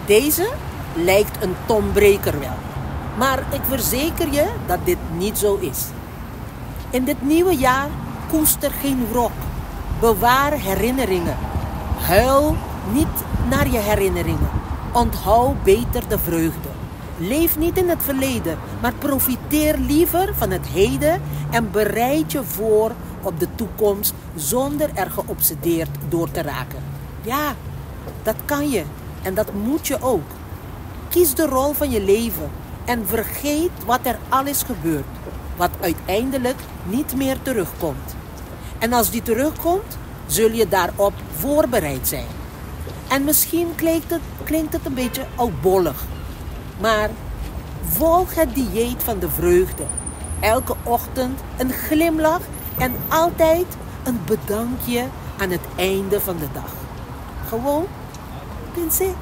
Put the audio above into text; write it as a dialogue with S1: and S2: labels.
S1: Deze lijkt een tombreker wel. Maar ik verzeker je dat dit niet zo is. In dit nieuwe jaar koester geen wrok. Bewaar herinneringen. Huil niet naar je herinneringen. Onthoud beter de vreugde. Leef niet in het verleden, maar profiteer liever van het heden en bereid je voor op de toekomst zonder er geobsedeerd door te raken. Ja, dat kan je en dat moet je ook. Kies de rol van je leven en vergeet wat er al is gebeurd, wat uiteindelijk niet meer terugkomt. En als die terugkomt, zul je daarop voorbereid zijn. En misschien klinkt het een beetje oudbollig, maar volg het dieet van de vreugde. Elke ochtend een glimlach en altijd een bedankje aan het einde van de dag. Gewoon, pensé.